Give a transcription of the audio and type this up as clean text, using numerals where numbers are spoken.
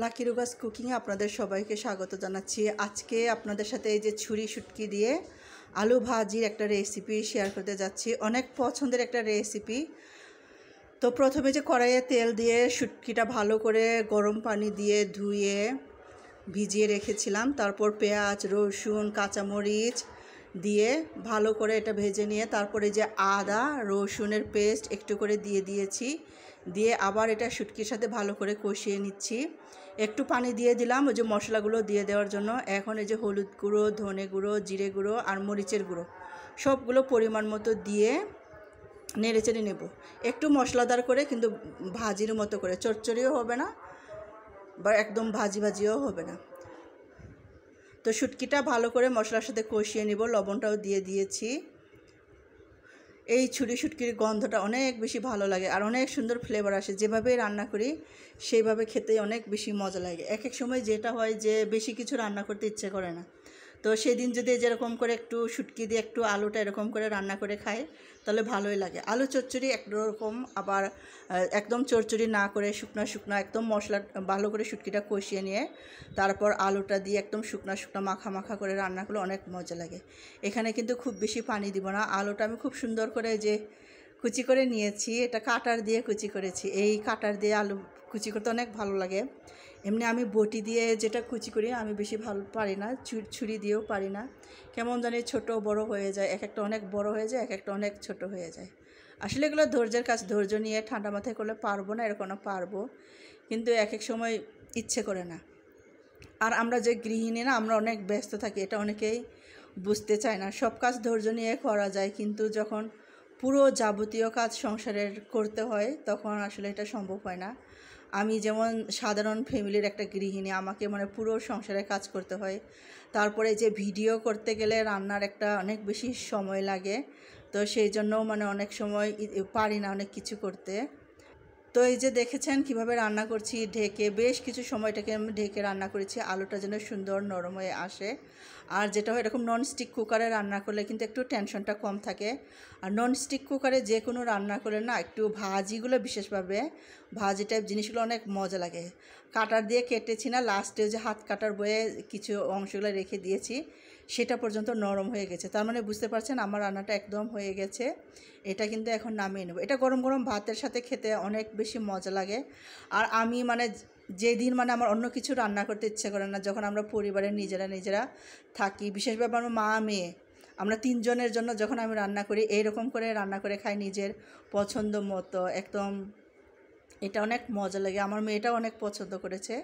Lucky রুগাস কুকিংয়ে আপনাদের সবাইকে স্বাগত জানাচ্ছি। আজকে আপনাদের সাথে এই যে ছুরি শুটকি দিয়ে আলু ভাজির একটা রেসিপি শেয়ার করতে যাচ্ছি। অনেক পছন্দের একটা রেসিপি। তো প্রথমে যে কড়াইয়ে তেল দিয়ে শুটকিটা ভালো করে গরম পানি দিয়ে ধুয়ে ভিজিয়ে রেখেছিলাম। তারপর পেঁয়াজ, রসুন, কাঁচামরিচ দিয়ে ভালো করে এটা ভেজে নিয়ে তারপরে যে আদা রসুনের পেস্ট একটু করে দিয়ে দিয়েছি। দিয়ে আবার এটা শুটকির সাথে ভালো করে কষিয়ে নিচ্ছি। একটু পানি দিয়ে দিলাম ওই যে মশলাগুলো দিয়ে দেওয়ার জন্য। এখন এই যে হলুদ গুঁড়ো, ধনে গুঁড়ো, জিরে গুঁড়ো আর মরিচের গুঁড়ো সবগুলো পরিমাণ মতো দিয়ে নেড়েচেড়ে নেব। একটু মশলাদার করে, কিন্তু ভাজির মতো করে, চচ্চড়িও হবে না বা একদম ভাজিও হবে না। তো শুটকিটা ভালো করে মশলার সাথে কষিয়ে নিব। লবণটাও দিয়ে দিয়েছি। এই ছুরি শুটকির গন্ধটা অনেক বেশি ভালো লাগে আর অনেক সুন্দর ফ্লেভার আসে। যেভাবে রান্না করি সেইভাবে খেতে অনেক বেশি মজা লাগে। এক এক সময় যেটা হয় যে বেশি কিছু রান্না করতে ইচ্ছে করে না, তো সেদিন যদি যেরকম করে একটু শুটকি দিয়ে একটু আলুটা এরকম করে রান্না করে খাই তাহলে ভালোই লাগে। আলু চচ্চড়ি একরকম, আবার একদম চচ্চড়ি না করে শুকনো শুকনো একদম মশলা ভালো করে শুটকিটা কষিয়ে নিয়ে তারপর আলুটা দিয়ে একদম শুকনো শুকনো মাখা মাখা করে রান্না করলে অনেক মজা লাগে। এখানে কিন্তু খুব বেশি পানি দিব না। আলুটা আমি খুব সুন্দর করে যে কুচি করে নিয়েছি, এটা কাটার দিয়ে কুচি করেছি। এই কাটার দিয়ে আলু কুচি করতে অনেক ভালো লাগে। এমনি আমি বটি দিয়ে যেটা কুচি করি আমি বেশি ভালো পারি না, ছুরি দিয়েও পারি না। কেমন জানি ছোট বড় হয়ে যায়, এক একটা অনেক বড় হয়ে যায়, এক একটা অনেক ছোট হয়ে যায়। আসলে এগুলো ধৈর্যের কাজ, ধৈর্য নিয়ে ঠান্ডা মাথায় করলে পারবো না এরকম পারবো, কিন্তু এক এক সময় ইচ্ছে করে না। আর আমরা যে গৃহিণী না, আমরা অনেক ব্যস্ত থাকি, এটা অনেকেই বুঝতে চায় না। সব কাজ ধৈর্য নিয়ে করা যায়, কিন্তু যখন পুরো যাবতীয় কাজ সংসারের করতে হয় তখন আসলে এটা সম্ভব হয় না। আমি যেমন সাধারণ ফ্যামিলির একটা গৃহিণী, আমাকে পুরো সংসারের কাজ করতে হয়। তারপরে যে ভিডিও করতে গেলে রান্নার একটা অনেক বেশি সময় লাগে, তো সেই জন্য অনেক সময় পারি না অনেক কিছু করতে। তো এই যে দেখেছেন কিভাবে রান্না করছি, ঢেকে বেশ কিছু সময়টাকে আমি ঢেকে রান্না করেছি, আলুটা যেন সুন্দর নরম হয়ে আসে। আর যেটা হয় এরকম ননস্টিক কুকারে রান্না করলে কিন্তু একটু টেনশনটা কম থাকে। আর ননস্টিক কুকারে যে কোনো রান্না করলে না, একটু ভাজিগুলো বিশেষভাবে ভাজি টাইপ জিনিসগুলো অনেক মজা লাগে। কাটার দিয়ে কেটেছি না, লাস্টে যে হাত কাটার বয়ে কিছু অংশগুলো রেখে দিয়েছি, সেটা পর্যন্ত নরম হয়ে গেছে। তার বুঝতে পারছেন আমার রান্নাটা একদম হয়ে গেছে। এটা কিন্তু এখন নামিয়ে নেব। এটা গরম গরম ভাতের সাথে খেতে অনেক বেশি মজা লাগে। আর আমি যেদিন আমার অন্য কিছু রান্না করতে ইচ্ছে করে না, যখন আমরা পরিবারের নিজেরা থাকি, বিশেষভাবে আমার মা মেয়ে, আমরা তিনজনের জন্য যখন আমি রান্না করি, এইরকম করে রান্না করে খাই নিজের পছন্দ মতো একদম, এটা অনেক মজা লাগে। আমার মেয়েটাও অনেক পছন্দ করেছে,